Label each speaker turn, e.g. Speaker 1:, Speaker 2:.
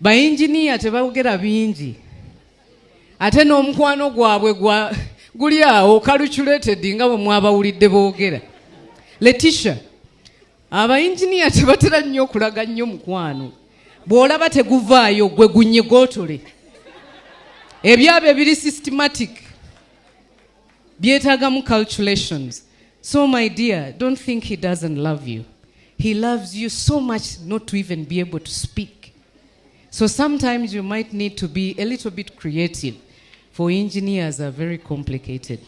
Speaker 1: Bayinjiniya tebaogera bingi. Ate n'omukwano gwabwe guli awo calculated nga bwe mwabawulidde boogera. Letitia, abayinjiniya tebatera nnyo okulaga nnyo mukwano. Bw'olaba teguvaayo gwe gunyigootole. Ebyabwe biri systematic. Byetaagamu calculations. So my dear, don't think he doesn't love you. He loves you so much not to even be able to speak. So sometimes you might need to be a little bit creative. For engineers are very complicated.